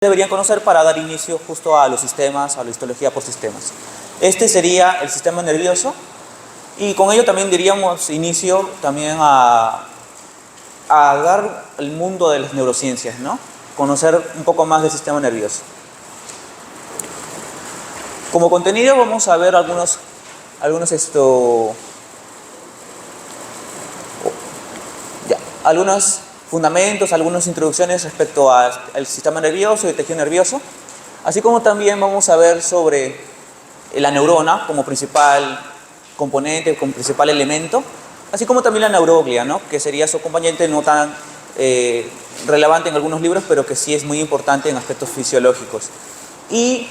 deberían conocer para dar inicio justo a los sistemas, a la histología por sistemas. Este sería el sistema nervioso y con ello también diríamos inicio también a dar el mundo de las neurociencias, ¿no? Conocer un poco más del sistema nervioso. Como contenido vamos a ver algunos fundamentos, algunas introducciones respecto al sistema nervioso y el tejido nervioso, así como también vamos a ver sobre la neurona como principal componente, como principal elemento, así como también la neuroglia, ¿no? Que sería su acompañante no tan relevante en algunos libros, pero que sí es muy importante en aspectos fisiológicos. Y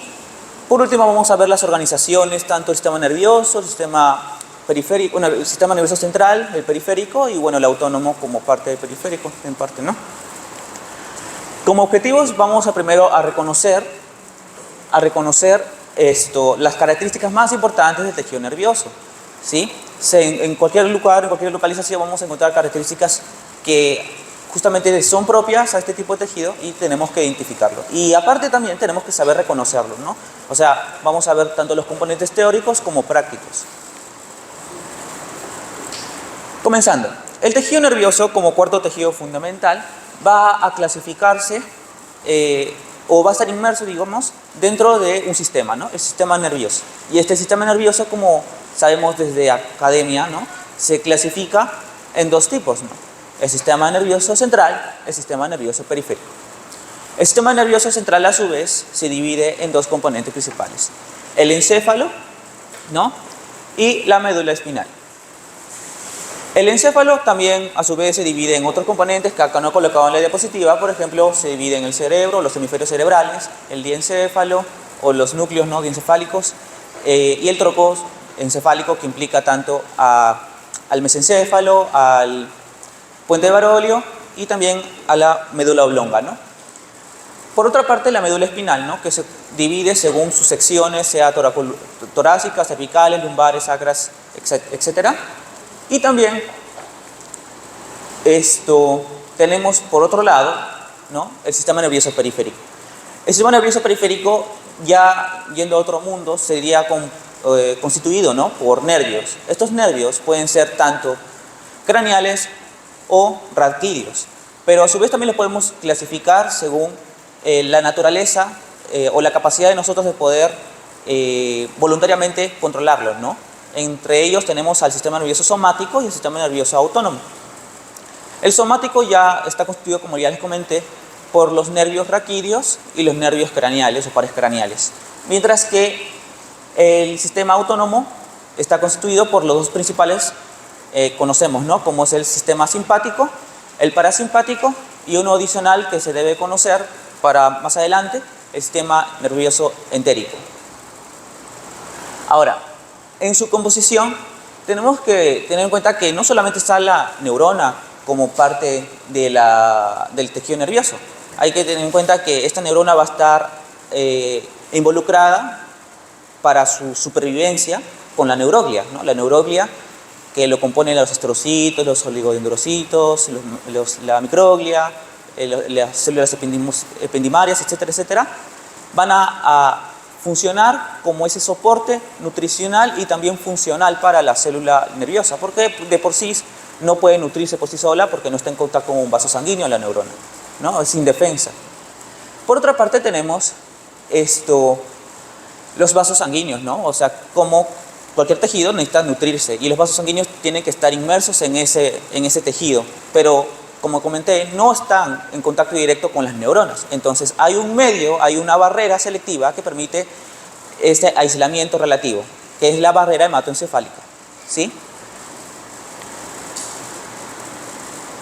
por último vamos a ver las organizaciones, tanto el sistema nervioso, el sistema periférico, el sistema nervioso central, el periférico y bueno, el autónomo como parte del periférico, en parte, ¿no? Como objetivos vamos primero a reconocer las características más importantes del tejido nervioso, ¿sí? En cualquier lugar, en cualquier localización vamos a encontrar características que justamente son propias a este tipo de tejido y tenemos que identificarlo. Y aparte también tenemos que saber reconocerlo, ¿no? O sea, vamos a ver tanto los componentes teóricos como prácticos. Comenzando, el tejido nervioso como cuarto tejido fundamental va a clasificarse o va a estar inmerso, digamos, dentro de un sistema, ¿no? El sistema nervioso. Y este sistema nervioso, como sabemos desde academia, ¿no? Se clasifica en dos tipos, ¿no? El sistema nervioso central, el sistema nervioso periférico. El sistema nervioso central, a su vez, se divide en dos componentes principales: el encéfalo, ¿no? Y la médula espinal. El encéfalo también, a su vez, se divide en otros componentes que acá no he colocado en la diapositiva. Por ejemplo, se divide en el cerebro, los hemisferios cerebrales, el diencéfalo o los núcleos no diencefálicos y el tronco encefálico, que implica tanto al mesencéfalo, al puente de Barolio y también a la médula oblonga, ¿no? Por otra parte, la médula espinal, ¿no? Que se divide según sus secciones, sea torácicas, cervicales, lumbares, sacras, etc. Y también tenemos por otro lado, ¿no? El sistema nervioso periférico. El sistema nervioso periférico, ya yendo a otro mundo, sería constituido, ¿no? Por nervios. Estos nervios pueden ser tanto craneales o raquídeos, pero a su vez también los podemos clasificar según la naturaleza o la capacidad de nosotros de poder voluntariamente controlarlos, ¿no? Entre ellos tenemos al sistema nervioso somático y el sistema nervioso autónomo. El somático ya está constituido, como ya les comenté, por los nervios raquídeos y los nervios craneales o pares craneales, mientras que el sistema autónomo está constituido por los dos principales conocemos, ¿no? Como es el sistema simpático, el parasimpático y uno adicional que se debe conocer para más adelante, el sistema nervioso entérico. Ahora, en su composición tenemos que tener en cuenta que no solamente está la neurona como parte del tejido nervioso. Hay que tener en cuenta que esta neurona va a estar involucrada para su supervivencia con la neuroglia, ¿no? La neuroglia, que lo componen los astrocitos, los oligodendrocitos, la microglia, las células ependimarias, etcétera, etcétera, van a funcionar como ese soporte nutricional y también funcional para la célula nerviosa, porque de por sí no puede nutrirse por sí sola porque no está en contacto con un vaso sanguíneo la neurona, ¿no? Es indefensa. Por otra parte tenemos los vasos sanguíneos, ¿no? O sea, como cualquier tejido necesita nutrirse y los vasos sanguíneos tienen que estar inmersos en ese tejido, pero como comenté, no están en contacto directo con las neuronas. Entonces hay un medio, hay una barrera selectiva que permite este aislamiento relativo, que es la barrera hematoencefálica, ¿sí?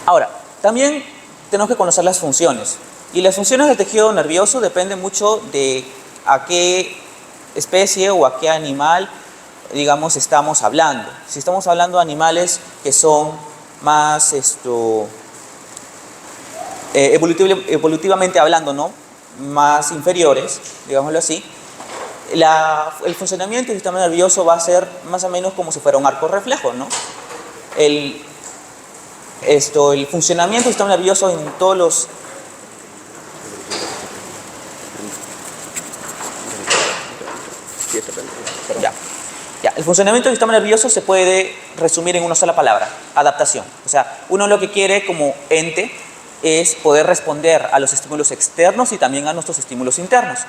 Ahora, también tenemos que conocer las funciones. Y las funciones del tejido nervioso dependen mucho de a qué especie o a qué animal, digamos, estamos hablando. Si estamos hablando de animales que son más evolutivamente hablando, ¿no? Más inferiores, digámoslo así, el funcionamiento del sistema nervioso va a ser más o menos como si fuera un arco reflejo, ¿no? El funcionamiento del sistema nervioso en todos los Ya. Ya. El funcionamiento del sistema nervioso se puede resumir en una sola palabra: adaptación. O sea, uno lo que quiere como ente es poder responder a los estímulos externos y también a nuestros estímulos internos.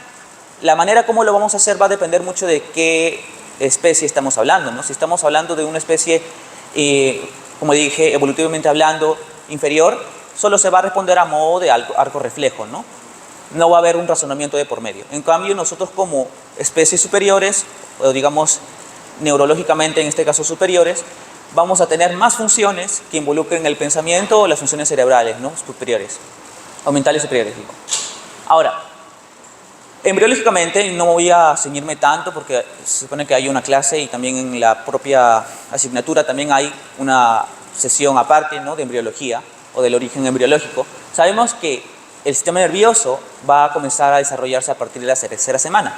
La manera como lo vamos a hacer va a depender mucho de qué especie estamos hablando, ¿no? Si estamos hablando de una especie, como dije, evolutivamente hablando, inferior, solo se va a responder a modo de arco reflejo, ¿no? No va a haber un razonamiento de por medio. En cambio, nosotros como especies superiores, o digamos neurológicamente en este caso superiores, vamos a tener más funciones que involucren el pensamiento o las funciones cerebrales, ¿no? Superiores, o mentales superiores, digo. Ahora, embriológicamente no voy a ceñirme tanto porque se supone que hay una clase y también en la propia asignatura también hay una sesión aparte, ¿no? De embriología o del origen embriológico. Sabemos que el sistema nervioso va a comenzar a desarrollarse a partir de la tercera semana,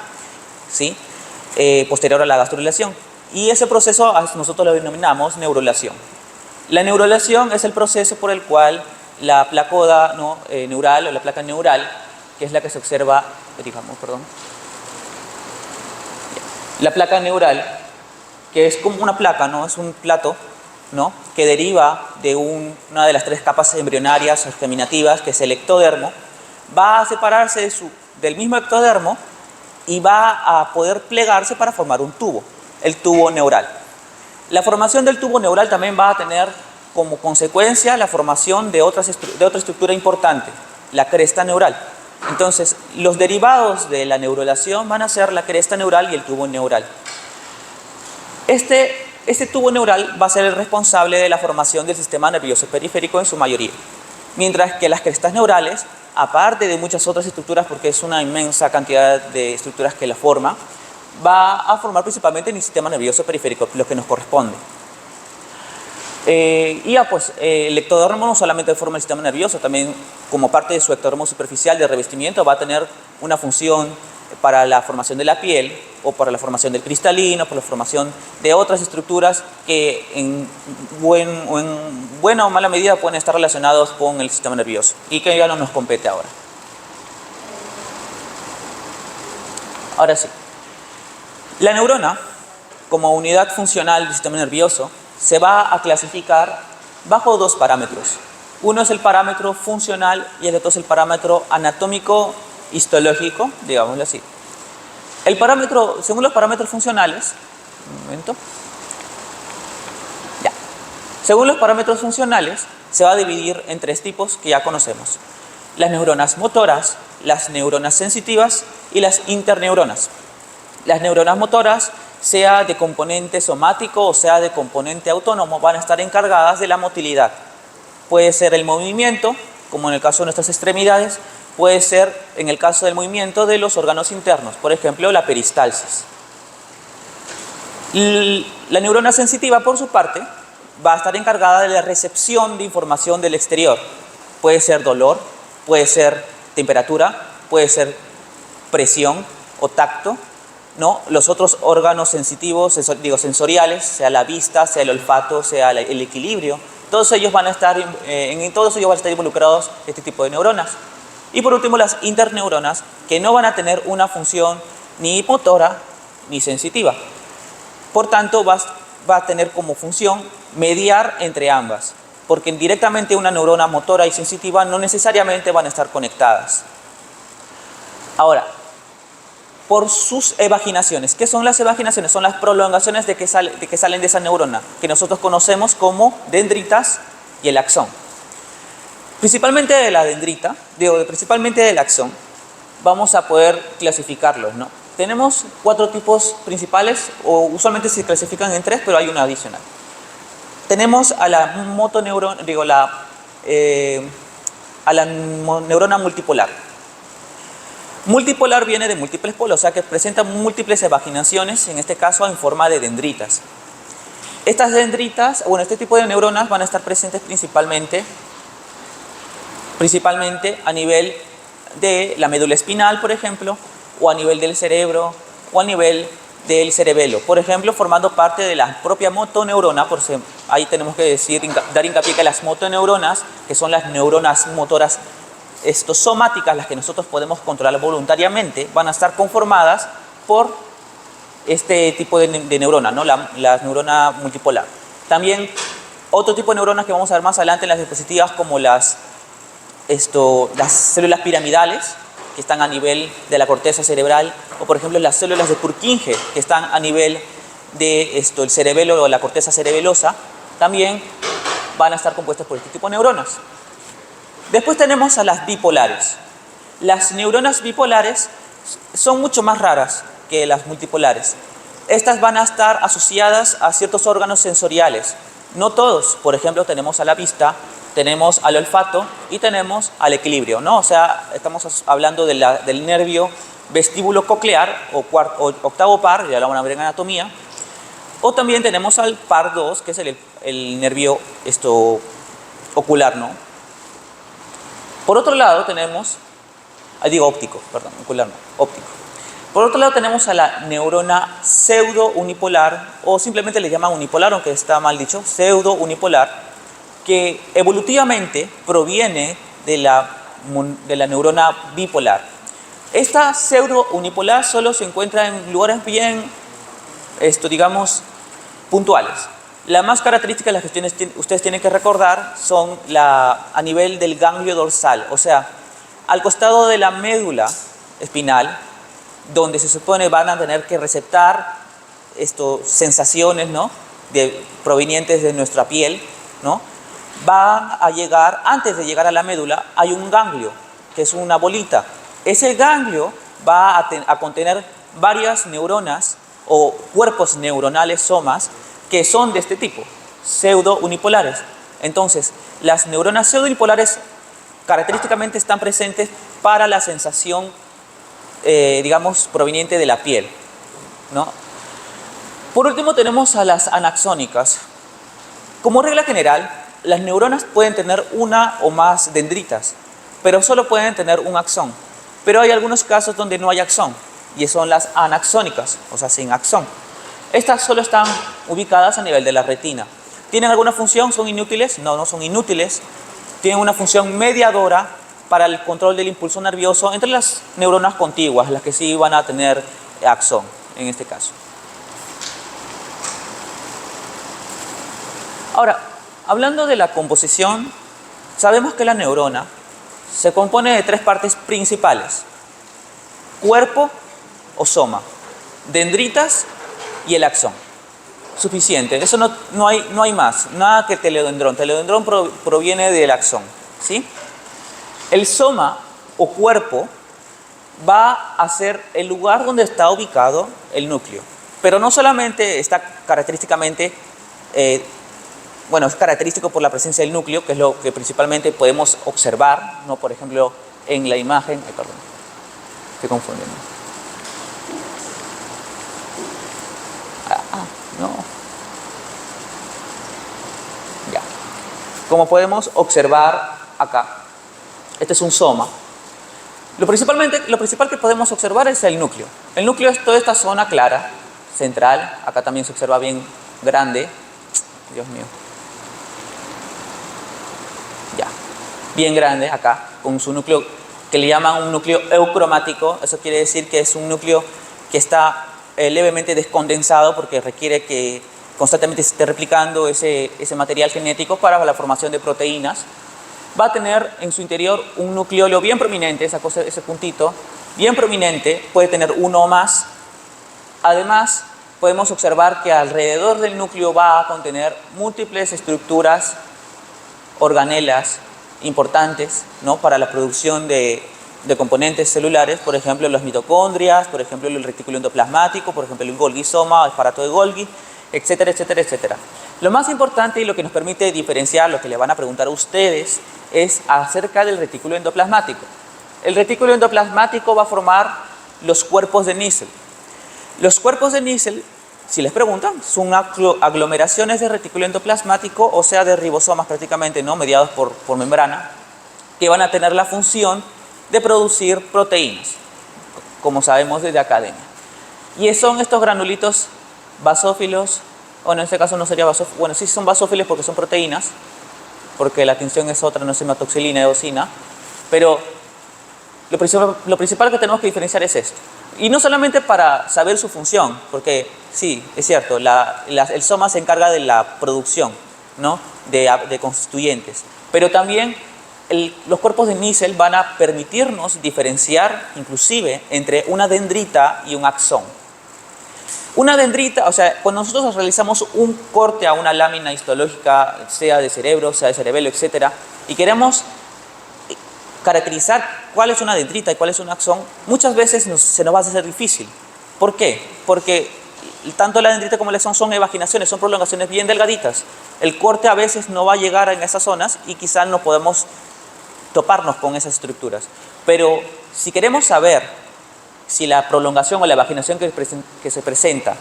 ¿sí? Posterior a la gastrulación. Y ese proceso nosotros lo denominamos neurulación. La neurulación es el proceso por el cual la placa neural o la placa neural, que es la que se observa, la placa neural, que es como una placa, ¿no? Es un plato, ¿no? Que deriva de una de las tres capas embrionarias o germinativas, que es el ectodermo, va a separarse del mismo ectodermo y va a poder plegarse para formar un tubo, el tubo neural. La formación del tubo neural también va a tener como consecuencia la formación de otra estructura importante, la cresta neural. Entonces, los derivados de la neurulación van a ser la cresta neural y el tubo neural. Este tubo neural va a ser el responsable de la formación del sistema nervioso periférico en su mayoría. Mientras que las crestas neurales, aparte de muchas otras estructuras, porque es una inmensa cantidad de estructuras que la forma, va a formar principalmente en el sistema nervioso periférico, lo que nos corresponde. El ectodermo no solamente forma el sistema nervioso, también como parte de su ectodermo superficial de revestimiento va a tener una función para la formación de la piel o para la formación del cristalino, para la formación de otras estructuras que en buena o mala medida pueden estar relacionados con el sistema nervioso y que ya no nos compete ahora. Ahora sí, la neurona como unidad funcional del sistema nervioso se va a clasificar bajo dos parámetros. Uno es el parámetro funcional y el otro es el parámetro anatómico histológico, digámoslo así. Según los parámetros funcionales, según los parámetros funcionales, se va a dividir en tres tipos que ya conocemos: las neuronas motoras, las neuronas sensitivas y las interneuronas. Las neuronas motoras, sea de componente somático o sea de componente autónomo, van a estar encargadas de la motilidad. Puede ser el movimiento, como en el caso de nuestras extremidades, puede ser en el caso del movimiento de los órganos internos, por ejemplo la peristalsis. La neurona sensitiva, por su parte, va a estar encargada de la recepción de información del exterior. Puede ser dolor, puede ser temperatura, puede ser presión o tacto, ¿no? Los otros órganos sensitivos, sensoriales, sea la vista, sea el olfato, sea el equilibrio, todos ellos van a estar involucrados este tipo de neuronas. Y por último, las interneuronas, que no van a tener una función ni motora ni sensitiva. Por tanto, va a tener como función mediar entre ambas, porque directamente una neurona motora y sensitiva no necesariamente van a estar conectadas. Ahora, por sus evaginaciones. ¿Qué son las evaginaciones? Son las prolongaciones que salen de esa neurona, que nosotros conocemos como dendritas y el axón. Principalmente de la dendrita, principalmente del axón, vamos a poder clasificarlos, ¿no? Tenemos cuatro tipos principales, o usualmente se clasifican en tres, pero hay una adicional. Tenemos a la neurona multipolar. Multipolar viene de múltiples polos, o sea que presenta múltiples evaginaciones, en este caso en forma de dendritas. Estas dendritas, este tipo de neuronas van a estar presentes principalmente a nivel de la médula espinal, por ejemplo, o a nivel del cerebro, o a nivel del cerebelo, por ejemplo, formando parte de la propia motoneurona. Ahí tenemos que dar hincapié que las motoneuronas, que son las neuronas motoras somáticas, las que nosotros podemos controlar voluntariamente, van a estar conformadas por este tipo de neurona, ¿no? La neurona multipolar. También otro tipo de neuronas que vamos a ver más adelante en las diapositivas, como las células piramidales, que están a nivel de la corteza cerebral, o por ejemplo las células de Purkinje, que están a nivel de el cerebelo o la corteza cerebelosa, también van a estar compuestas por este tipo de neuronas. Después tenemos a las bipolares. Las neuronas bipolares son mucho más raras que las multipolares. Estas van a estar asociadas a ciertos órganos sensoriales. No todos. Por ejemplo, tenemos a la vista, tenemos al olfato y tenemos al equilibrio, ¿no? O sea, estamos hablando del nervio vestíbulo coclear o octavo par, ya lo van a ver en anatomía. O también tenemos al par 2, que es el nervio ocular, ¿no? Por otro lado tenemos, óptico, perdón, ocular no, óptico. Por otro lado tenemos a la neurona pseudo-unipolar, o simplemente le llaman unipolar, aunque está mal dicho, pseudo-unipolar, que evolutivamente proviene de la neurona bipolar. Esta pseudo-unipolar solo se encuentra en lugares bien, digamos, puntuales. La más característica de las que ustedes tienen que recordar son a nivel del ganglio dorsal, o sea, al costado de la médula espinal, donde se supone van a tener que receptar sensaciones, ¿no? Provenientes de nuestra piel, ¿no? Van a llegar, antes de llegar a la médula, hay un ganglio, que es una bolita. Ese ganglio va a contener varias neuronas o cuerpos neuronales somas que son de este tipo, pseudo-unipolares. Entonces, las neuronas pseudo-unipolares característicamente están presentes para la sensación, digamos, proveniente de la piel, ¿no? Por último tenemos a las anaxónicas. Como regla general, las neuronas pueden tener una o más dendritas, pero solo pueden tener un axón. Pero hay algunos casos donde no hay axón, y son las anaxónicas, o sea, sin axón. Estas solo están ubicadas a nivel de la retina. ¿Tienen alguna función? ¿Son inútiles? No, no son inútiles. Tienen una función mediadora para el control del impulso nervioso entre las neuronas contiguas, las que sí van a tener axón en este caso. Ahora, hablando de la composición, sabemos que la neurona se compone de tres partes principales: cuerpo o soma, dendritas y el axón. Suficiente, eso no hay más, nada que teleodendrón. Teleodendrón proviene del axón, ¿sí? El soma o cuerpo va a ser el lugar donde está ubicado el núcleo, pero no solamente está característicamente, es característico por la presencia del núcleo, que es lo que principalmente podemos observar, ¿no? Por ejemplo, en la imagen, perdón, estoy confundiendo. No. Ya. Como podemos observar acá, este es un soma. Lo principal que podemos observar es el núcleo. El núcleo es toda esta zona clara, central. Acá también se observa bien grande. Dios mío. Ya. Bien grande acá, con su núcleo que le llaman un núcleo eucromático. Eso quiere decir que es un núcleo que está levemente descondensado, porque requiere que constantemente se esté replicando ese material genético para la formación de proteínas. Va a tener en su interior un nucleolo bien prominente, ese puntito, bien prominente, puede tener uno o más. Además, podemos observar que alrededor del núcleo va a contener múltiples estructuras, organelas importantes, ¿no? Para la producción de componentes celulares, por ejemplo las mitocondrias, por ejemplo el retículo endoplasmático, por ejemplo el Golgi-soma, el aparato de Golgi, etcétera, etcétera, etcétera. Lo más importante y lo que nos permite diferenciar, lo que le van a preguntar a ustedes, es acerca del retículo endoplasmático. El retículo endoplasmático va a formar los cuerpos de Nissl. Los cuerpos de Nissl, si les preguntan, son aglomeraciones de retículo endoplasmático, o sea, de ribosomas prácticamente, ¿no? Mediados por membrana, que van a tener la función de producir proteínas, como sabemos desde academia. Y son estos granulitos basófilos, bueno, en este caso no sería basófilo, bueno, sí son basófilos porque son proteínas, porque la tinción es otra, no es hematoxilina, eosina, pero Lo principal que tenemos que diferenciar es esto. Y no solamente para saber su función, porque sí, es cierto, el soma se encarga de la producción, ¿no? de constituyentes, pero también los cuerpos de Nissl van a permitirnos diferenciar inclusive entre una dendrita y un axón. Una dendrita, o sea, cuando nosotros realizamos un corte a una lámina histológica, sea de cerebro, sea de cerebelo, etc., y queremos caracterizar cuál es una dendrita y cuál es un axón, muchas veces se nos va a hacer difícil. ¿Por qué? Porque tanto la dendrita como el axón son evaginaciones, son prolongaciones bien delgaditas. El corte a veces no va a llegar en esas zonas y quizás no podemos toparnos con esas estructuras. Pero si queremos saber si la prolongación o la evaginación que se presenta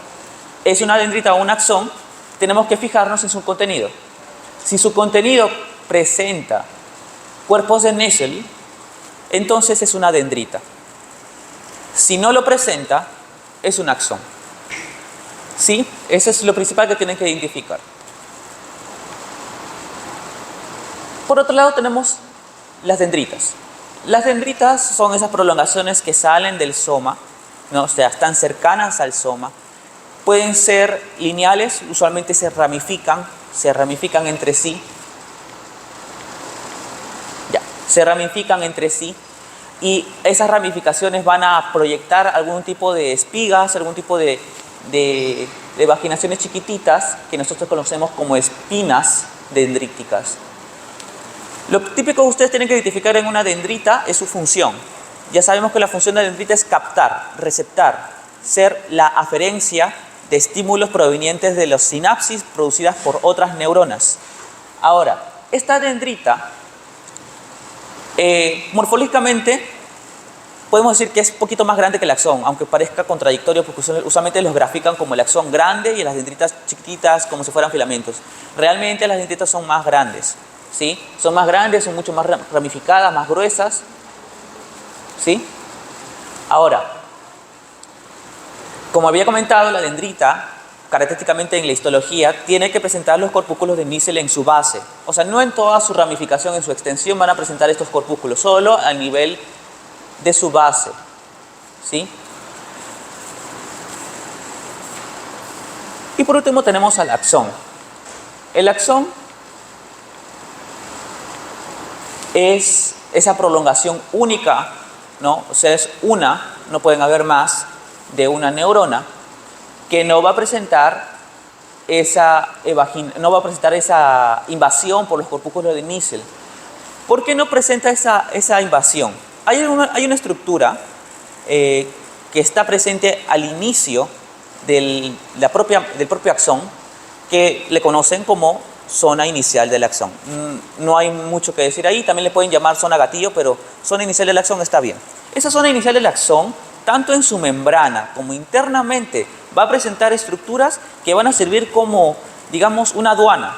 es una dendrita o un axón, tenemos que fijarnos en su contenido. Si su contenido presenta cuerpos de Nissl, entonces es una dendrita. Si no lo presenta, es un axón. ¿Sí? Eso es lo principal que tienen que identificar. Por otro lado tenemos las dendritas. Las dendritas son esas prolongaciones que salen del soma, ¿no? O sea, están cercanas al soma. Pueden ser lineales, usualmente se ramifican entre sí. Se ramifican entre sí y esas ramificaciones van a proyectar algún tipo de espigas, algún tipo de vaginaciones chiquititas que nosotros conocemos como espinas dendríticas. Lo típico que ustedes tienen que identificar en una dendrita es su función. Ya sabemos que la función de la dendrita es captar, receptar, ser la aferencia de estímulos provenientes de las sinapsis producidas por otras neuronas. Ahora, esta dendrita morfológicamente podemos decir que es un poquito más grande que el axón, aunque parezca contradictorio porque usualmente los grafican como el axón grande y las dendritas chiquititas como si fueran filamentos. Realmente las dendritas son más grandes, ¿sí? Son más grandes, son mucho más ramificadas, más gruesas, ¿sí? Ahora, como había comentado, la dendrita, característicamente en la histología, tiene que presentar los corpúsculos de Nissl en su base. O sea, no en toda su ramificación, en su extensión van a presentar estos corpúsculos, solo al nivel de su base, ¿sí? Y por último tenemos al axón. El axón es esa prolongación única, ¿no? O sea, es una, no pueden haber más, de una neurona, que no va a presentar esa invasión por los corpúsculos de Nissl. ¿Por qué no presenta esa invasión? Hay una estructura que está presente al inicio del propio axón que le conocen como zona inicial del axón. No hay mucho que decir ahí, también le pueden llamar zona gatillo, pero zona inicial del axón está bien. Esa zona inicial del axón, tanto en su membrana como internamente, va a presentar estructuras que van a servir como, digamos, una aduana.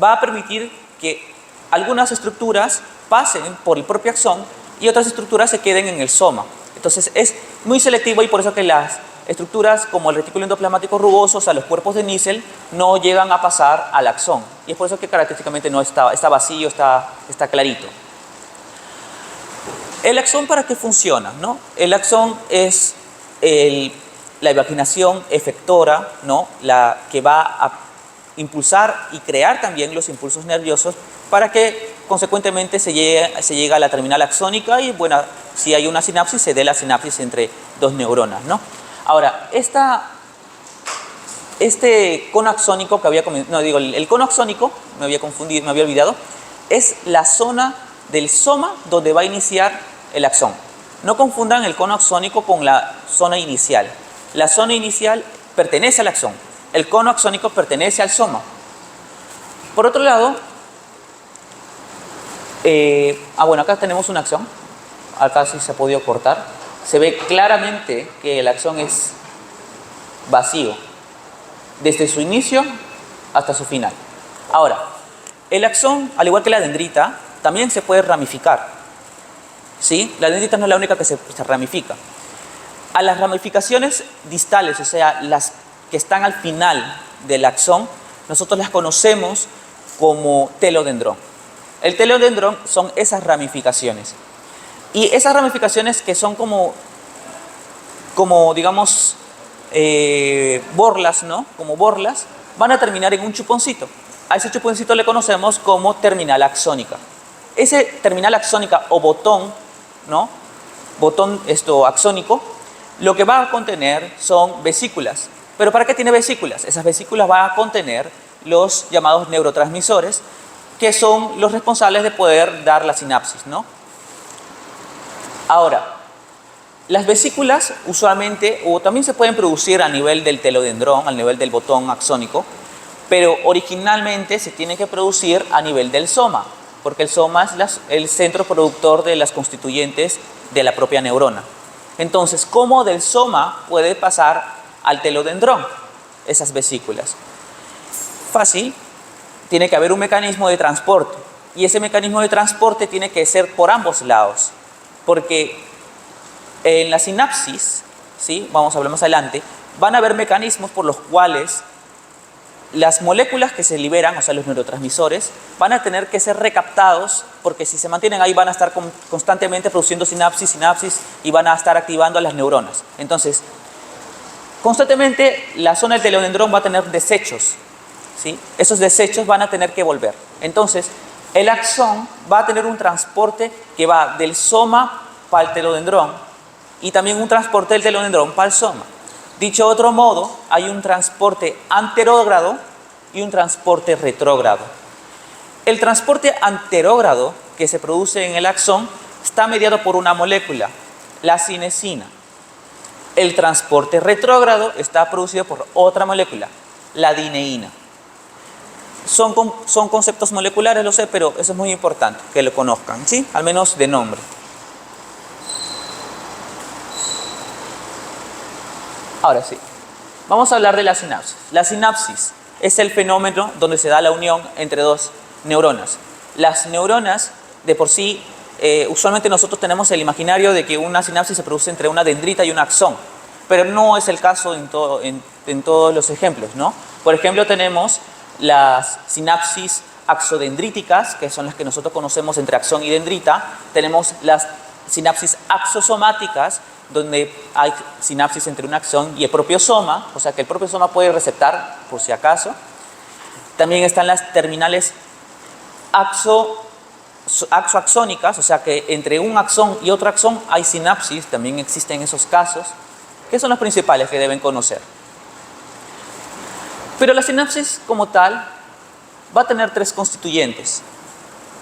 Va a permitir que algunas estructuras pasen por el propio axón y otras estructuras se queden en el soma. Entonces es muy selectivo y por eso que las estructuras como el retículo endoplasmático rugoso, o sea, los cuerpos de Nissl, no llegan a pasar al axón. Y es por eso que característicamente no está vacío, está clarito. ¿El axón para qué funciona, no? El axón es la evaginación efectora, ¿no? La que va a impulsar y crear también los impulsos nerviosos para que consecuentemente se llegue a la terminal axónica y, bueno, si hay una sinapsis, se dé la sinapsis entre dos neuronas, ¿no? Ahora, este cono axónico que había comentado, no digo, el cono axónico, me había confundido, me había olvidado, es la zona del soma donde va a iniciar el axón. No confundan el cono axónico con la zona inicial. La zona inicial pertenece al axón, el cono axónico pertenece al soma. Por otro lado, bueno, acá tenemos un axón, acá sí se ha podido cortar. Se ve claramente que el axón es vacío, desde su inicio hasta su final. Ahora, el axón, al igual que la dendrita, también se puede ramificar, ¿sí? La dendrita no es la única que se ramifica. A las ramificaciones distales, o sea, las que están al final del axón, nosotros las conocemos como telodendrón. El telodendrón son esas ramificaciones. Y esas ramificaciones que son como digamos, borlas, ¿no? Como borlas, van a terminar en un chuponcito. A ese chuponcito le conocemos como terminal axónica. Ese terminal axónica o botón, ¿no? Botón axónico, lo que va a contener son vesículas. ¿Pero para qué tiene vesículas? Esas vesículas van a contener los llamados neurotransmisores, que son los responsables de poder dar la sinapsis, ¿no? Ahora, las vesículas usualmente o también se pueden producir a nivel del telodendrón, al nivel del botón axónico, pero originalmente se tiene que producir a nivel del soma, porque el soma es el centro productor de las constituyentes de la propia neurona. Entonces, ¿cómo del soma puede pasar al telodendrón esas vesículas? Fácil, tiene que haber un mecanismo de transporte, y ese mecanismo de transporte tiene que ser por ambos lados, porque en la sinapsis, ¿sí? Vamos a hablar más adelante, van a haber mecanismos por los cuales las moléculas que se liberan, o sea, los neurotransmisores, van a tener que ser recaptados, porque si se mantienen ahí van a estar constantemente produciendo sinapsis, y van a estar activando a las neuronas. Entonces, constantemente la zona del telodendrón va a tener desechos, ¿sí? Esos desechos van a tener que volver. Entonces, el axón va a tener un transporte que va del soma para el telodendrón y también un transporte del telodendrón para el soma. Dicho de otro modo, hay un transporte anterógrado y un transporte retrógrado. El transporte anterógrado que se produce en el axón está mediado por una molécula, la cinesina. El transporte retrógrado está producido por otra molécula, la dineína. Son conceptos moleculares, lo sé, pero eso es muy importante que lo conozcan, ¿sí? Al menos de nombre. Ahora sí, vamos a hablar de la sinapsis. La sinapsis es el fenómeno donde se da la unión entre dos neuronas. Las neuronas, de por sí, usualmente nosotros tenemos el imaginario de que una sinapsis se produce entre una dendrita y un axón, pero no es el caso en todos los ejemplos, ¿no? Por ejemplo, tenemos las sinapsis axodendríticas, que son las que nosotros conocemos entre axón y dendrita. Tenemos las sinapsis axosomáticas, donde hay sinapsis entre un axón y el propio soma, o sea que el propio soma puede receptar por si acaso. También están las terminales axoaxónicas, o sea que entre un axón y otro axón hay sinapsis, también existen esos casos, que son los principales que deben conocer. Pero la sinapsis como tal va a tener tres constituyentes.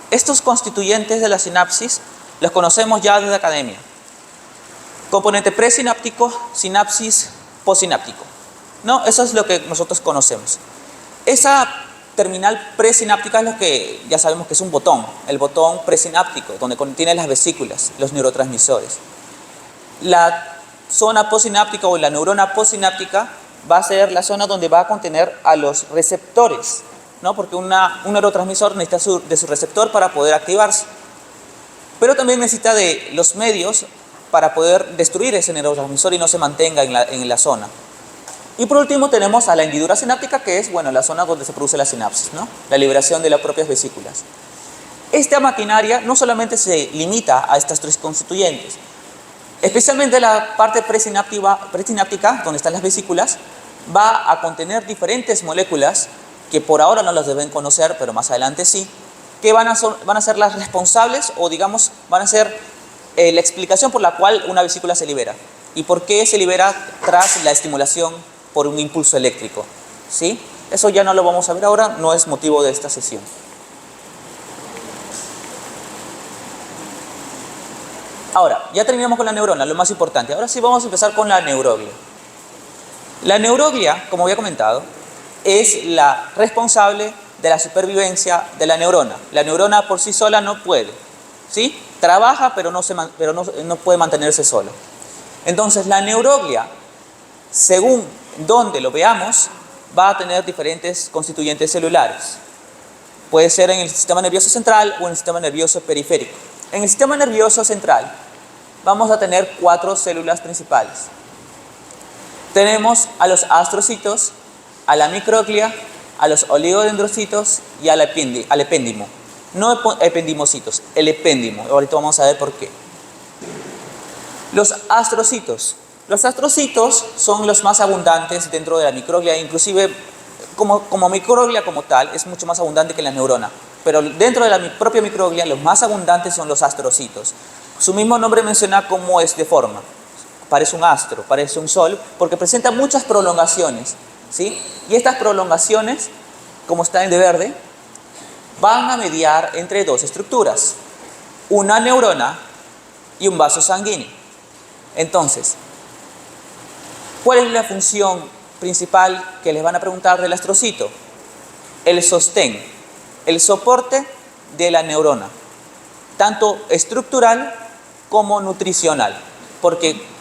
Estos constituyentes de la sinapsis los conocemos ya desde la academia. Componente presináptico, sinapsis, postsináptico, ¿no? Eso es lo que nosotros conocemos. Esa terminal presináptica es lo que ya sabemos que es un botón, el botón presináptico, donde contiene las vesículas, los neurotransmisores. La zona postsináptica o la neurona postsináptica va a ser la zona donde va a contener a los receptores, ¿no? Porque un neurotransmisor necesita de su receptor para poder activarse, pero también necesita de los medios para poder destruir ese neurotransmisor y no se mantenga en la zona. Y por último tenemos a la hendidura sináptica, que es, bueno, la zona donde se produce la sinapsis, ¿no? La liberación de las propias vesículas. Esta maquinaria no solamente se limita a estas tres constituyentes, especialmente la parte presináptica, donde están las vesículas, va a contener diferentes moléculas que por ahora no las deben conocer, pero más adelante sí, que van a ser las responsables o digamos van a ser la explicación por la cual una vesícula se libera y por qué se libera tras la estimulación por un impulso eléctrico, ¿sí? Eso ya no lo vamos a ver ahora, no es motivo de esta sesión. Ahora, ya terminamos con la neurona, lo más importante. Ahora sí vamos a empezar con la neuroglia. La neuroglia, como había comentado, es la responsable de la supervivencia de la neurona. La neurona por sí sola no puede, ¿sí? Trabaja, pero no puede mantenerse solo. Entonces, la neuroglia, según donde lo veamos, va a tener diferentes constituyentes celulares. Puede ser en el sistema nervioso central o en el sistema nervioso periférico. En el sistema nervioso central vamos a tener 4 células principales. Tenemos a los astrocitos, a la microglia, a los oligodendrocitos y al epéndimo. No ependimocitos, el epéndimo. Ahorita vamos a ver por qué. Los astrocitos. Los astrocitos son los más abundantes dentro de la microglia, inclusive como microglia como tal, es mucho más abundante que la neurona. Pero dentro de la propia microglia, los más abundantes son los astrocitos. Su mismo nombre menciona cómo es de forma. Parece un astro, parece un sol, porque presenta muchas prolongaciones, ¿sí? Y estas prolongaciones, como están de verde, van a mediar entre dos estructuras, una neurona y un vaso sanguíneo. Entonces, ¿cuál es la función principal que les van a preguntar del astrocito? El sostén, el soporte de la neurona, tanto estructural como nutricional, porque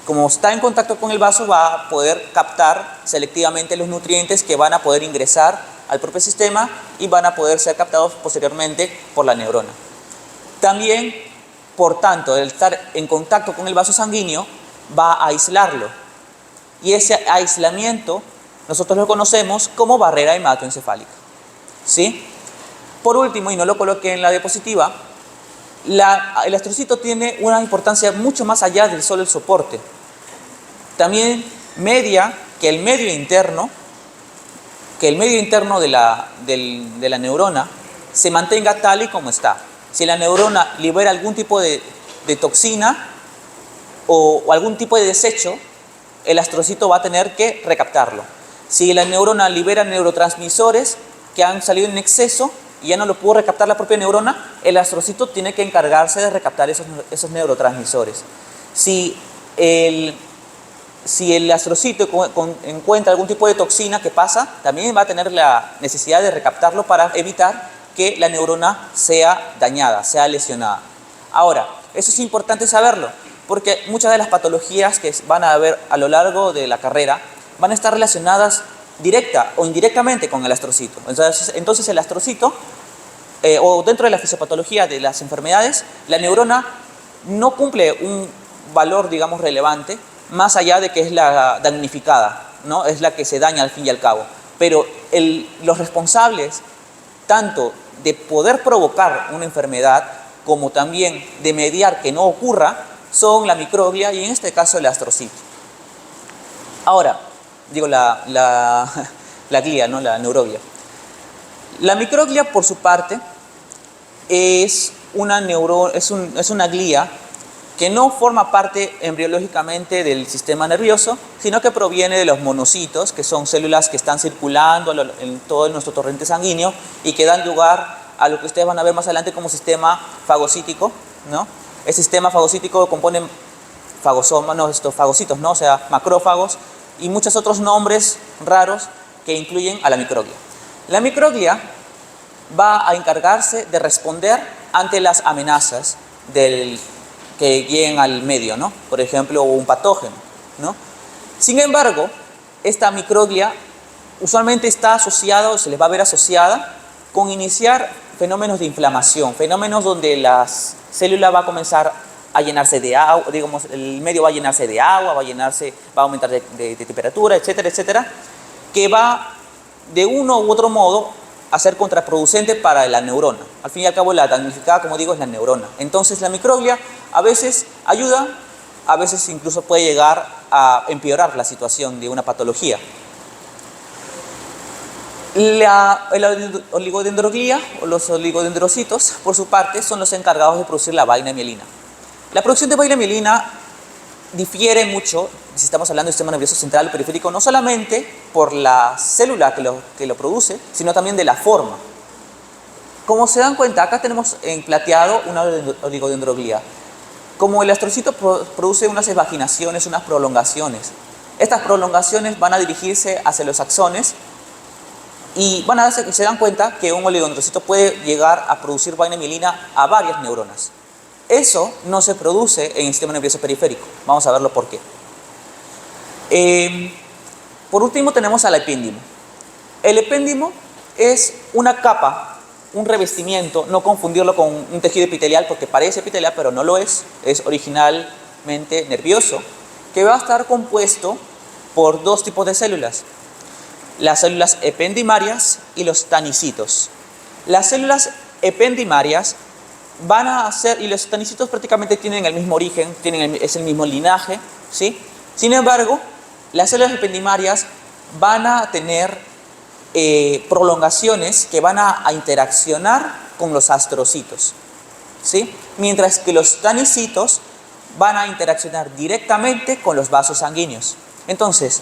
como está en contacto con el vaso va a poder captar selectivamente los nutrientes que van a poder ingresar al propio sistema y van a poder ser captados posteriormente por la neurona. También, por tanto, el estar en contacto con el vaso sanguíneo va a aislarlo. Y ese aislamiento nosotros lo conocemos como barrera hematoencefálica, ¿sí? Por último, y no lo coloqué en la diapositiva, el astrocito tiene una importancia mucho más allá del solo el soporte. También media que el medio interno de la neurona se mantenga tal y como está. Si la neurona libera algún tipo de toxina o algún tipo de desecho, el astrocito va a tener que recaptarlo. Si la neurona libera neurotransmisores que han salido en exceso y ya no lo pudo recaptar la propia neurona, el astrocito tiene que encargarse de recaptar esos neurotransmisores. Si el astrocito encuentra algún tipo de toxina que pasa, también va a tener la necesidad de recaptarlo para evitar que la neurona sea dañada, sea lesionada. Ahora, eso es importante saberlo, porque muchas de las patologías que van a haber a lo largo de la carrera van a estar relacionadas directa o indirectamente con el astrocito. Entonces el astrocito, o dentro de la fisiopatología de las enfermedades, la neurona no cumple un valor, digamos, relevante, más allá de que es la damnificada, ¿no? Es la que se daña al fin y al cabo. Pero los responsables, tanto de poder provocar una enfermedad, como también de mediar que no ocurra, son la microglia y en este caso el astrocito. Ahora, digo la glia, ¿no? La neuroglia. La microglia, por su parte, es una glia que no forma parte embriológicamente del sistema nervioso, sino que proviene de los monocitos, que son células que están circulando en todo nuestro torrente sanguíneo y que dan lugar a lo que ustedes van a ver más adelante como sistema fagocítico, ¿no? El sistema fagocítico compone fagocitos, ¿no? O sea, macrófagos y muchos otros nombres raros que incluyen a la microglia. La microglia va a encargarse de responder ante las amenazas que lleguen al medio, ¿no? Por ejemplo, un patógeno, ¿no? Sin embargo, esta microglia usualmente está asociada o se les va a ver asociada con iniciar fenómenos de inflamación, fenómenos donde la célula va a comenzar a llenarse de agua, digamos, el medio va a llenarse de agua, va a aumentar de temperatura, etcétera, etcétera, que va de uno u otro modo a ser contraproducente para la neurona. Al fin y al cabo, la damnificada, como digo, es la neurona. Entonces, la microglia a veces ayuda, a veces incluso puede llegar a empeorar la situación de una patología. La oligodendroglía o los oligodendrocitos, por su parte, son los encargados de producir la vaina mielina. La producción de vaina mielina difiere mucho, si estamos hablando del sistema nervioso central o periférico, no solamente por la célula que lo produce, sino también de la forma. Como se dan cuenta, acá tenemos en plateado una oligodendroglía. Como el astrocito produce unas evaginaciones, unas prolongaciones. Estas prolongaciones van a dirigirse hacia los axones y se dan cuenta que un oligodendrocito puede llegar a producir vaina mielina a varias neuronas. Eso no se produce en el sistema nervioso periférico. Vamos a verlo por qué. Por último tenemos al epéndimo. El epéndimo es una capa, un revestimiento, no confundirlo con un tejido epitelial porque parece epitelial pero no lo es originalmente nervioso, que va a estar compuesto por dos tipos de células, las células ependimarias y los tanicitos. Las células ependimarias van a ser, y los tanicitos prácticamente tienen el mismo origen, es el mismo linaje, ¿sí? Sin embargo, las células ependimarias van a tener prolongaciones que van a interaccionar con los astrocitos, ¿sí? Mientras que los tanicitos van a interaccionar directamente con los vasos sanguíneos. Entonces,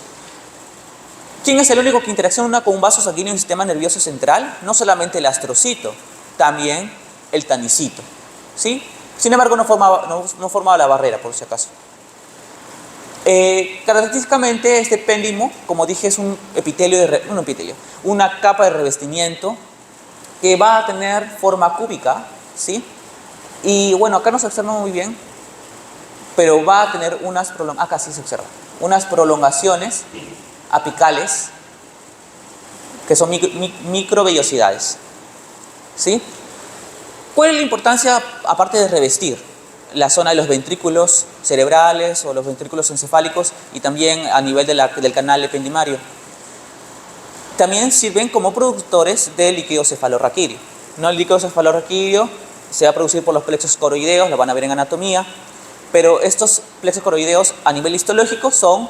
¿quién es el único que interacciona con un vaso sanguíneo en el sistema nervioso central? No solamente el astrocito, también el tanicito, ¿sí? Sin embargo, no formaba la barrera, por si acaso. Característicamente, este epéndimo, como dije, es un una capa de revestimiento que va a tener forma cúbica, ¿sí? Y bueno, acá no se observa muy bien, pero va a tener acá sí se observa, unas prolongaciones apicales que son microvellosidades, ¿sí? ¿Cuál es la importancia, aparte de revestir la zona de los ventrículos cerebrales o los ventrículos encefálicos y también a nivel del canal ependimario? También sirven como productores de líquido cefalorraquídeo. ¿No? El líquido cefalorraquídeo se va a producir por los plexos coroideos, lo van a ver en anatomía, pero estos plexos coroideos a nivel histológico son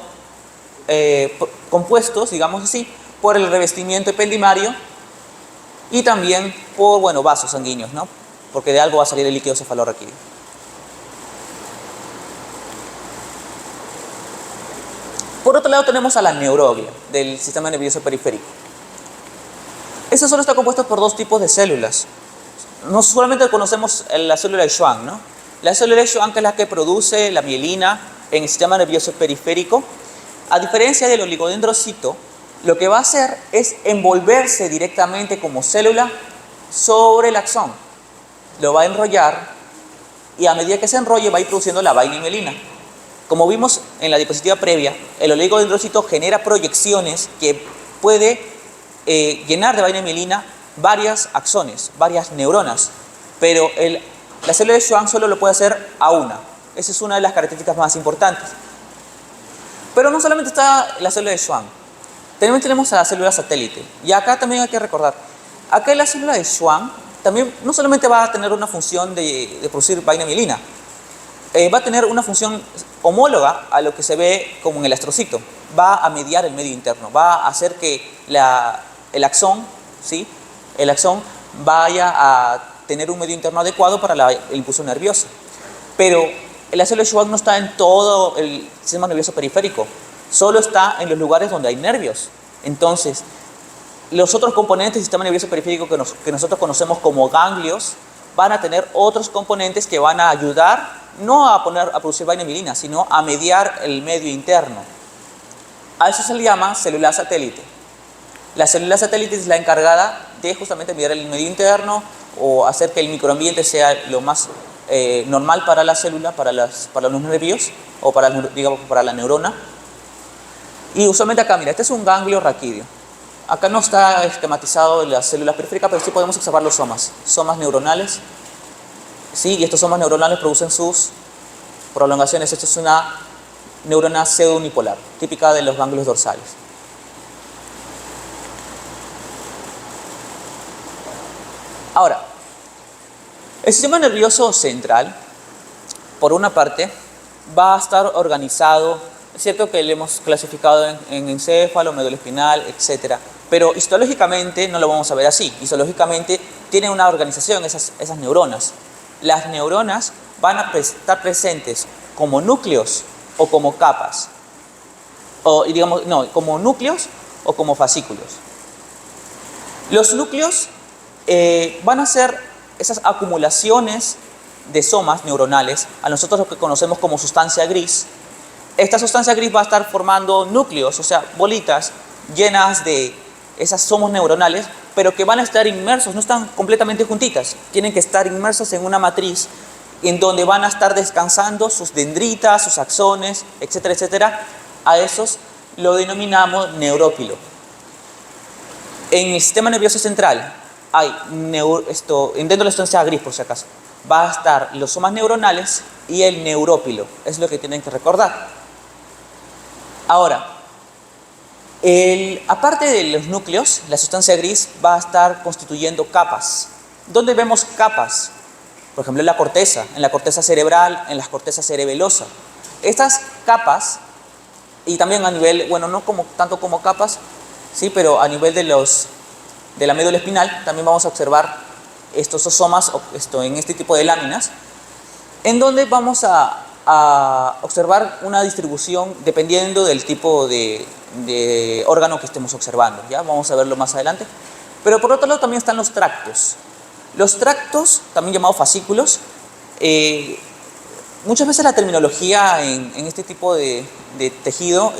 compuestos, digamos así, por el revestimiento ependimario y también por, bueno, vasos sanguíneos, ¿no? Porque de algo va a salir el líquido cefalorraquídeo. Por otro lado tenemos a la neuroglia del sistema nervioso periférico. Esta solo está compuesta por dos tipos de células. No solamente conocemos la célula de Schwann, ¿no? La célula de Schwann, que es la que produce la mielina en el sistema nervioso periférico, a diferencia del oligodendrocito, lo que va a hacer es envolverse directamente como célula sobre el axón. Lo va a enrollar y a medida que se enrolle va a ir produciendo la vaina y mielina. Como vimos en la diapositiva previa, el oligodendrocito genera proyecciones que puede llenar de vaina y mielina varias axones, varias neuronas, pero la célula de Schwann solo lo puede hacer a una. Esa es una de las características más importantes. Pero no solamente está la célula de Schwann, también tenemos a la célula satélite. Y acá también hay que recordar, acá la célula de Schwann también no solamente va a tener una función de producir vaina y mielina, va a tener una función homóloga a lo que se ve como en el astrocito. Va a mediar el medio interno, va a hacer que el axón, ¿sí? El axón vaya a tener un medio interno adecuado para el impulso nervioso. Pero la célula de Schwann no está en todo el sistema nervioso periférico, solo está en los lugares donde hay nervios. Entonces, los otros componentes del sistema nervioso periférico que nosotros conocemos como ganglios van a tener otros componentes que van a ayudar no a producir vaina y mielina, sino a mediar el medio interno. A eso se le llama célula satélite. La célula satélite es la encargada de justamente mediar el medio interno o hacer que el microambiente sea lo más normal para la célula, para los nervios o digamos, para la neurona. Y usualmente acá, mira, este es un ganglio raquídeo. Acá no está esquematizado las células periféricas, pero sí podemos observar los somas neuronales. Sí, y estos somas neuronales producen sus prolongaciones. Esto es una neurona pseudounipolar, típica de los ganglios dorsales. Ahora, el sistema nervioso central, por una parte, va a estar organizado. Es cierto que le hemos clasificado en encéfalo, médula espinal, etc. Pero histológicamente no lo vamos a ver así. Histológicamente tiene una organización esas neuronas. Las neuronas van a estar presentes como núcleos o como capas. Como núcleos o como fascículos. Los núcleos van a ser esas acumulaciones de somas neuronales, a nosotros lo que conocemos como sustancia gris. Esta sustancia gris va a estar formando núcleos, o sea, bolitas llenas de esas somas neuronales, pero que van a estar inmersos, no están completamente juntitas, tienen que estar inmersos en una matriz en donde van a estar descansando sus dendritas, sus axones, etcétera, etcétera. A esos lo denominamos neurópilo. En el sistema nervioso central hay dentro de la sustancia gris, por si acaso, va a estar los somas neuronales y el neurópilo, es lo que tienen que recordar. Ahora, aparte de los núcleos, la sustancia gris va a estar constituyendo capas. ¿Dónde vemos capas? por ejemplo, en la corteza cerebral, en la corteza cerebelosa. Estas capas, y también a nivel, bueno, no como, tanto como capas, sí, pero a nivel de la médula espinal, también vamos a observar estos osomas en este tipo de láminas, en donde vamos a observar una distribución dependiendo del tipo de órgano que estemos observando. ¿Ya? Vamos a verlo más adelante. Pero por otro lado también están los tractos. Los tractos, también llamados fascículos, muchas veces la terminología en este tipo de tejido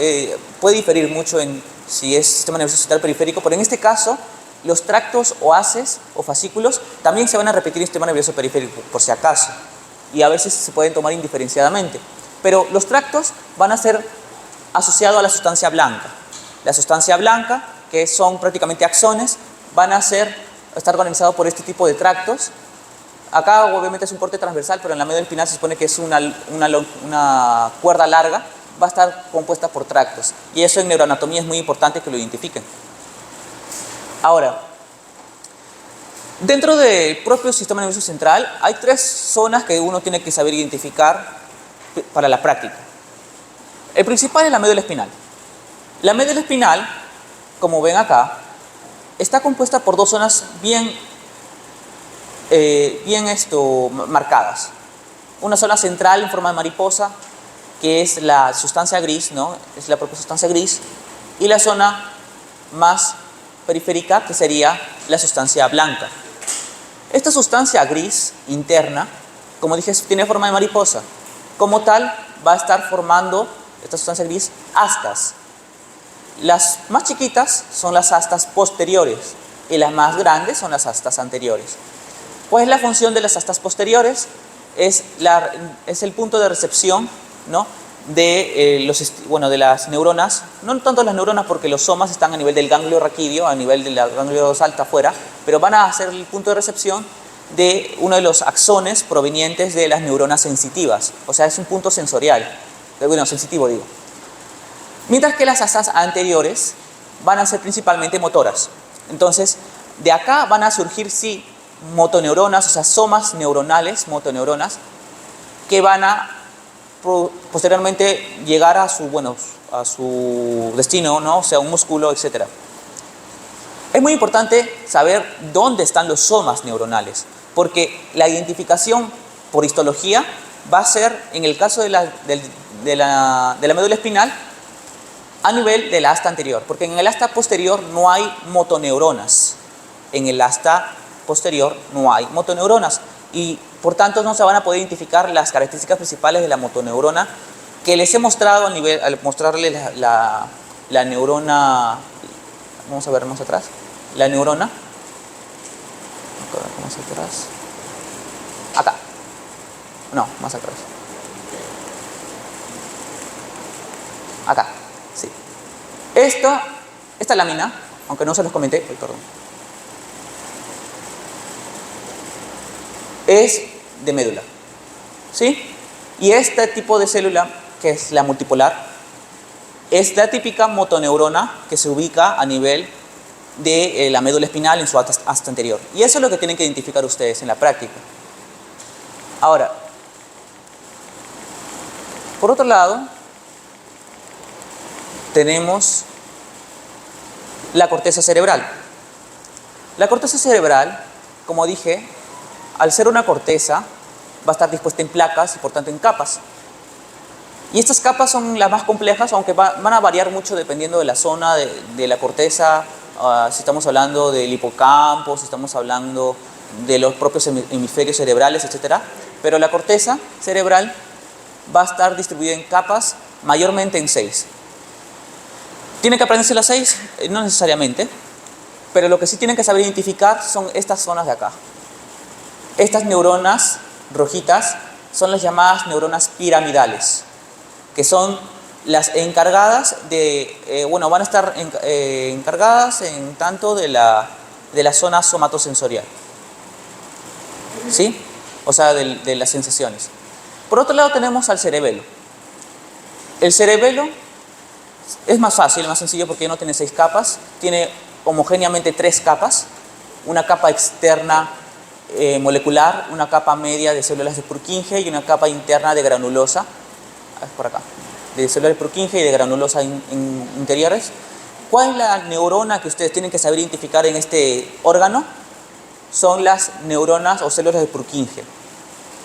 puede diferir mucho en si es sistema nervioso central periférico, pero en este caso los tractos o haces o fascículos también se van a repetir en el sistema nervioso periférico, por si acaso, y a veces se pueden tomar indiferenciadamente. Pero los tractos van a ser asociados a la sustancia blanca. La sustancia blanca, que son prácticamente axones, van a estar organizados por este tipo de tractos. Acá obviamente es un corte transversal, pero en la médula espinal se supone que es una cuerda larga, va a estar compuesta por tractos. Y eso en neuroanatomía es muy importante que lo identifiquen. Ahora, dentro del propio sistema nervioso central hay 3 zonas que uno tiene que saber identificar para la práctica. El principal es la médula espinal. La médula espinal, como ven acá, está compuesta por 2 zonas bien marcadas. Una zona central en forma de mariposa, que es la sustancia gris, ¿no? Es la propia sustancia gris, y la zona más periférica, que sería la sustancia blanca. Esta sustancia gris interna, como dije, tiene forma de mariposa. Como tal, va a estar formando esta sustancia gris astas. Las más chiquitas son las astas posteriores y las más grandes son las astas anteriores. ¿Cuál es la función de las astas posteriores? Es el punto de recepción, ¿no? de las neuronas, no tanto las neuronas porque los somas están a nivel del ganglio raquídeo, a nivel del ganglio dorsal afuera, pero van a ser el punto de recepción de uno de los axones provenientes de las neuronas sensitivas, o sea, es un punto sensorial, sensitivo digo. Mientras que las astas anteriores van a ser principalmente motoras. Entonces, de acá van a surgir, sí, motoneuronas, o sea, somas neuronales, motoneuronas, que van a posteriormente llegar a su destino, ¿no? O sea, un músculo, etc. Es muy importante saber dónde están los somas neuronales, porque la identificación por histología va a ser, en el caso de la médula espinal, a nivel del asta anterior, porque en el asta posterior no hay motoneuronas. En el asta posterior no hay motoneuronas y por tanto no se van a poder identificar las características principales de la motoneurona que les he mostrado al mostrarles la neurona. Vamos a ver más atrás. La neurona. Más atrás. Acá. No, más atrás. Acá. Sí. Esta lámina, aunque no se los comenté, perdón, es de médula, ¿sí? Y este tipo de célula, que es la multipolar, es la típica motoneurona que se ubica a nivel de la médula espinal en su asta anterior. Y eso es lo que tienen que identificar ustedes en la práctica. Ahora, por otro lado, tenemos la corteza cerebral. La corteza cerebral, como dije, al ser una corteza, va a estar dispuesta en placas y por tanto en capas. Y estas capas son las más complejas, aunque van a variar mucho dependiendo de la zona de la corteza, si estamos hablando del hipocampo, si estamos hablando de los propios hemisferios cerebrales, etc. Pero la corteza cerebral va a estar distribuida en capas, mayormente en 6. ¿Tienen que aprenderse las 6? No necesariamente, pero lo que sí tienen que saber identificar son estas zonas de acá. Estas neuronas rojitas son las llamadas neuronas piramidales, que son las encargadas van a estar encargadas en tanto de la zona somatosensorial, ¿sí? O sea, de las sensaciones. Por otro lado tenemos al cerebelo. El cerebelo es más fácil, más sencillo porque no tiene 6 capas, tiene homogéneamente 3 capas, una capa externa molecular, una capa media de células de Purkinje y una capa interna de granulosa, por acá, de células de Purkinje y de granulosa interiores. ¿Cuál es la neurona que ustedes tienen que saber identificar en este órgano? Son las neuronas o células de Purkinje.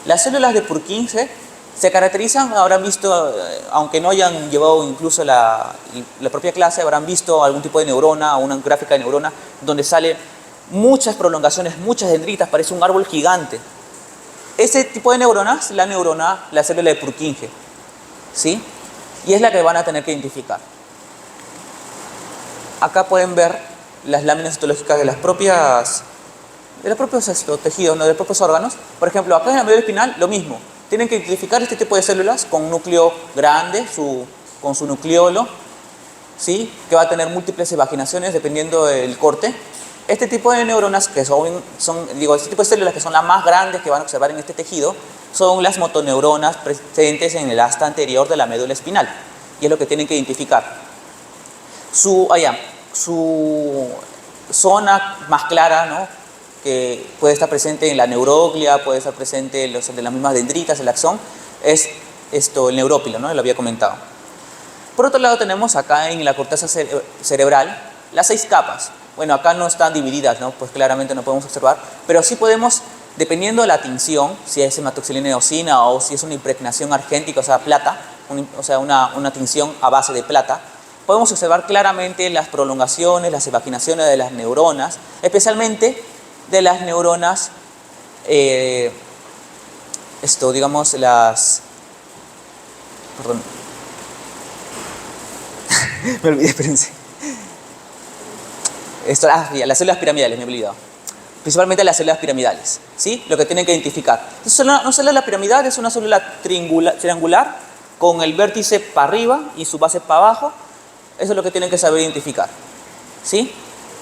Las células de Purkinje se caracterizan, habrán visto, aunque no hayan llevado incluso la propia clase, habrán visto algún tipo de neurona o una gráfica de neurona donde sale muchas prolongaciones, muchas dendritas, parece un árbol gigante. Ese tipo de neuronas, la célula de Purkinje, ¿sí? Y es la que van a tener que identificar. Acá pueden ver las láminas histológicas de los propios tejidos, ¿no? De los propios órganos. Por ejemplo, acá en la médula espinal, lo mismo. Tienen que identificar este tipo de células con un núcleo grande, con su nucleolo, ¿sí? Que va a tener múltiples evaginaciones dependiendo del corte. Este tipo de neuronas, este tipo de células que son las más grandes que van a observar en este tejido, son las motoneuronas presentes en el asta anterior de la médula espinal. Y es lo que tienen que identificar. Su zona más clara, ¿no? Que puede estar presente en la neuroglia, puede estar presente en de las mismas dendritas, el axón, es el neurópilo, ¿no? Lo había comentado. Por otro lado tenemos acá en la corteza cerebral las 6 capas. Bueno, acá no están divididas, ¿no? Pues claramente no podemos observar, pero sí podemos, dependiendo de la tinción, si es hematoxilina eosina o si es una impregnación argéntica, o sea, plata, una tinción a base de plata, podemos observar claramente las prolongaciones, las evaginaciones de las neuronas, especialmente de las neuronas, digamos, perdón, me olvidé, espérense. Las células piramidales, me he olvidado. Principalmente las células piramidales, ¿sí? Lo que tienen que identificar. Entonces, una célula piramidal es una célula triangular con el vértice para arriba y su base para abajo. Eso es lo que tienen que saber identificar, ¿sí?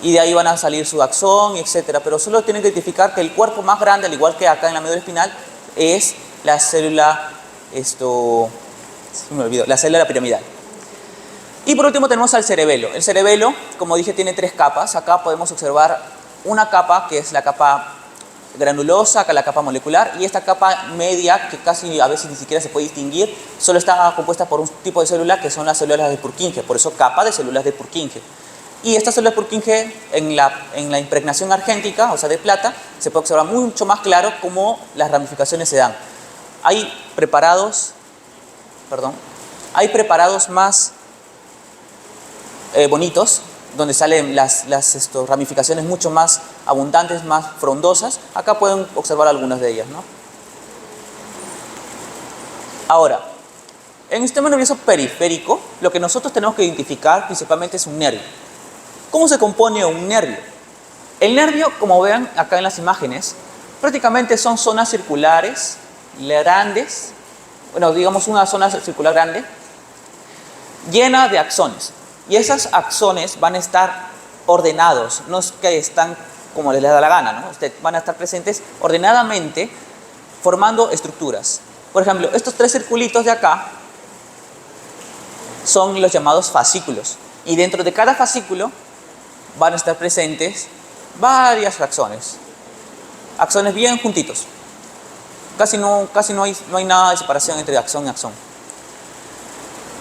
Y de ahí van a salir su axón, etcétera. Pero solo tienen que identificar que el cuerpo más grande, al igual que acá en la médula espinal, es la célula, la célula piramidal. Y por último tenemos al cerebelo. El cerebelo, como dije, tiene 3 capas. Acá podemos observar una capa que es la capa granulosa, acá la capa molecular, y esta capa media, que casi a veces ni siquiera se puede distinguir, solo está compuesta por un tipo de célula que son las células de Purkinje, por eso capa de células de Purkinje. Y estas células de Purkinje en la impregnación argéntica, o sea de plata, se puede observar mucho más claro cómo las ramificaciones se dan. Hay preparados más bonitos, donde salen las ramificaciones mucho más abundantes, más frondosas. Acá pueden observar algunas de ellas, ¿no? Ahora, en el sistema nervioso periférico, lo que nosotros tenemos que identificar principalmente es un nervio. ¿Cómo se compone un nervio? El nervio, como vean acá en las imágenes, prácticamente son zonas circulares grandes, bueno, digamos una zona circular grande, llena de axones. Y esos axones van a estar ordenados, no es que están como les da la gana, ¿no? Van a estar presentes ordenadamente formando estructuras. Por ejemplo, estos 3 circulitos de acá son los llamados fascículos. Y dentro de cada fascículo van a estar presentes varios axones. Axones bien juntitos. Casi no hay nada de separación entre axón y axón.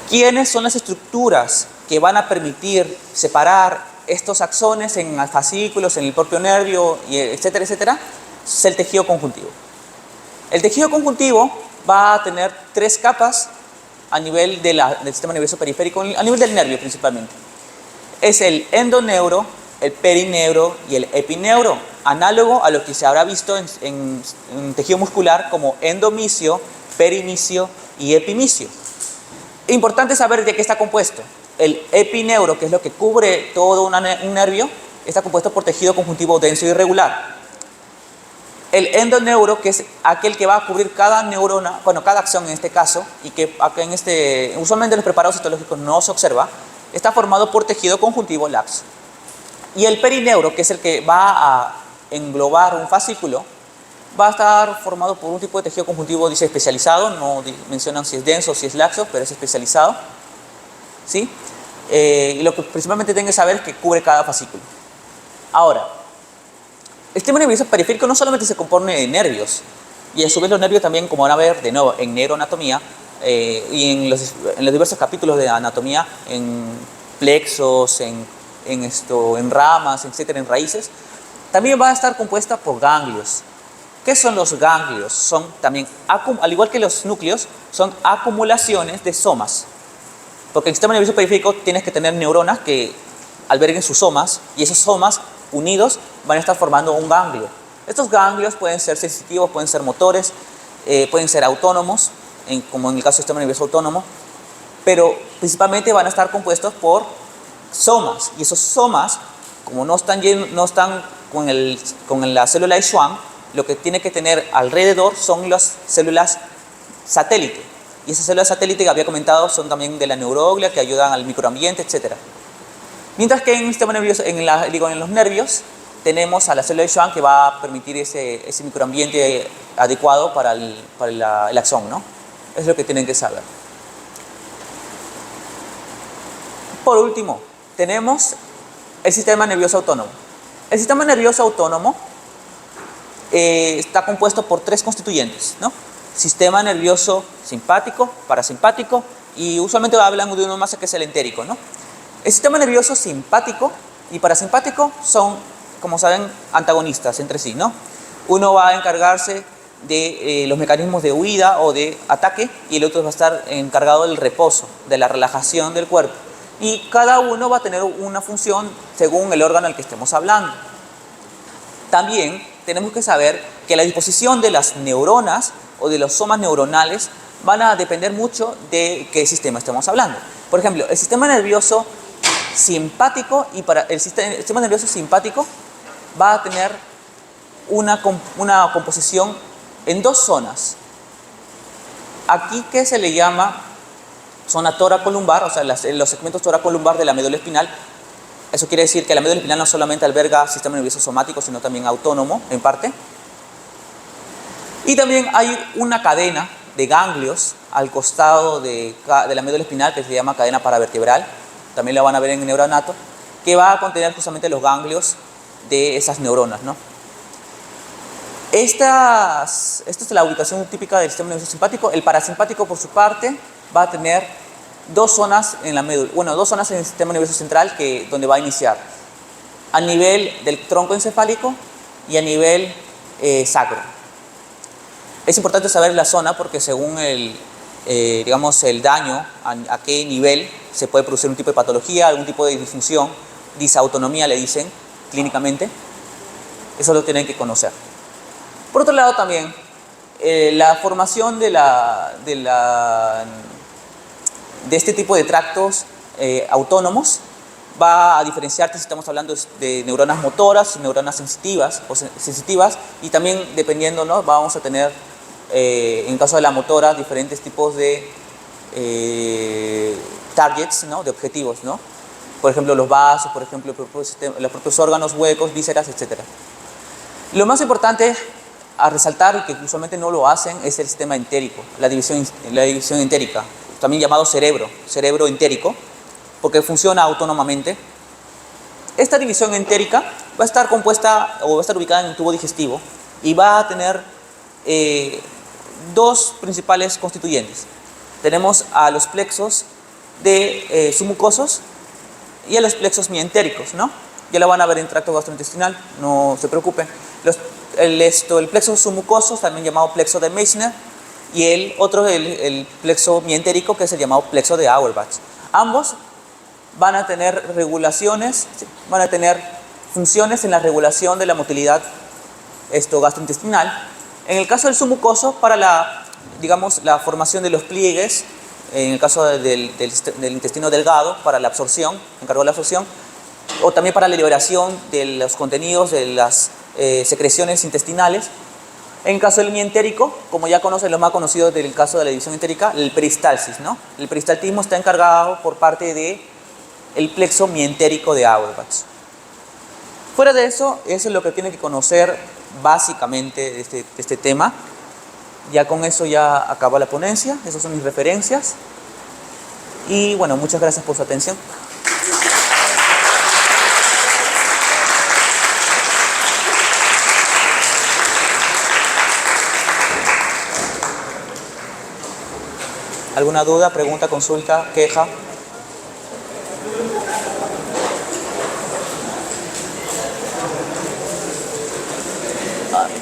¿Quiénes son las estructuras que van a permitir separar estos axones en fascículos, en el propio nervio, etcétera, etcétera? Es el tejido conjuntivo. El tejido conjuntivo va a tener 3 capas a nivel del sistema nervioso periférico, a nivel del nervio principalmente. Es el endoneuro, el perineuro y el epineuro, análogo a lo que se habrá visto en tejido muscular como endomicio, perimicio y epimicio. Importante saber de qué está compuesto. El epineuro, que es lo que cubre todo un nervio, está compuesto por tejido conjuntivo denso y irregular. El endoneuro, que es aquel que va a cubrir cada neurona, bueno, cada axón en este caso, y que acá usualmente en los preparados histológicos no se observa, está formado por tejido conjuntivo laxo. Y el perineuro, que es el que va a englobar un fascículo, va a estar formado por un tipo de tejido conjuntivo, dice especializado, no mencionan si es denso o si es laxo, pero es especializado, ¿sí? Y lo que principalmente tienen que saber es que cubre cada fascículo. Ahora, El sistema nervioso periférico no solamente se compone de nervios, y a su vez los nervios también, como van a ver de nuevo en neuroanatomía, y en los diversos capítulos de anatomía, en plexos, en ramas, etcétera, en raíces, también va a estar compuesta por ganglios. ¿Qué son los ganglios? Son también, al igual que los núcleos, son acumulaciones de somas. Porque en el sistema nervioso periférico tienes que tener neuronas que alberguen sus somas, y esos somas unidos van a estar formando un ganglio. Estos ganglios pueden ser sensitivos, pueden ser motores, pueden ser autónomos, como en el caso del sistema nervioso autónomo, pero principalmente van a estar compuestos por somas, y esos somas, como no están con la célula de Schwann, lo que tiene que tener alrededor son las células satélite. Y esas células satélite que había comentado son también de la neuroglia, que ayudan al microambiente, etc. Mientras que en el sistema nervioso, en los nervios, tenemos a la célula de Schwann que va a permitir ese microambiente adecuado para el axón, ¿no? Es lo que tienen que saber. Por último, tenemos el sistema nervioso autónomo. El sistema nervioso autónomo está compuesto por tres constituyentes, ¿no? Sistema nervioso simpático, parasimpático, y usualmente hablan de uno más que es el entérico, ¿no? El sistema nervioso simpático y parasimpático son, como saben, antagonistas entre sí, ¿no? Uno va a encargarse de los mecanismos de huida o de ataque, y el otro va a estar encargado del reposo, de la relajación del cuerpo. Y cada uno va a tener una función según el órgano al que estemos hablando. También tenemos que saber que la disposición de las neuronas o de los somas neuronales van a depender mucho de qué sistema estemos hablando. Por ejemplo, el sistema nervioso simpático el sistema nervioso simpático va a tener una composición en dos zonas. Aquí, que se le llama zona toracolumbar, o sea, los segmentos toracolumbar de la médula espinal. Eso quiere decir que la médula espinal no solamente alberga sistema nervioso somático, sino también autónomo, en parte. Y también hay una cadena de ganglios al costado de la médula espinal, que se llama cadena paravertebral. También la van a ver en el neuroanato, que va a contener justamente los ganglios de esas neuronas, ¿no? Esta es la ubicación típica del sistema nervioso simpático. El parasimpático, por su parte, va a tener dos zonas en la médula, dos zonas en el sistema nervioso central donde va a iniciar, a nivel del tronco encefálico y a nivel sacro. Es importante saber la zona porque según el daño, a qué nivel se puede producir un tipo de patología, algún tipo de disfunción, disautonomía le dicen clínicamente. Eso lo tienen que conocer. Por otro lado también, la formación de este tipo de tractos autónomos va a diferenciarte si estamos hablando de neuronas motoras y neuronas sensitivas, y también dependiendo, ¿no? Vamos a tener, en el caso de la motora, diferentes tipos de targets, ¿no? De objetivos, ¿no? Por ejemplo, los vasos, por ejemplo, los propios órganos, huecos, vísceras, etc. Lo más importante a resaltar, y que usualmente no lo hacen, es el sistema entérico, la división entérica, también llamado cerebro entérico, porque funciona autónomamente. Esta división entérica va a estar compuesta o va a estar ubicada en un tubo digestivo y va a tener dos principales constituyentes. Tenemos a los plexos submucosos y a los plexos mientéricos, ¿no? Ya lo van a ver en tracto gastrointestinal, no se preocupen. El plexo submucoso, también llamado plexo de Meissner, y el otro, el plexo mientérico, que es el llamado plexo de Auerbach. Ambos van a tener regulaciones, van a tener funciones en la regulación de la motilidad gastrointestinal. En el caso del submucoso, para la formación de los pliegues, en el caso del intestino delgado, para la absorción, encargado de la absorción, o también para la liberación de los contenidos de las secreciones intestinales. En caso del mientérico, como ya conocen, lo más conocido del caso de la división entérica, el peristalsis, ¿no? El peristaltismo está encargado por parte del plexo mientérico de Auerbach. Fuera de eso es lo que tienen que conocer básicamente de este tema. Ya con eso ya acaba la ponencia, esas son mis referencias. Y bueno, muchas gracias por su atención. ¿Alguna duda, pregunta, consulta, queja?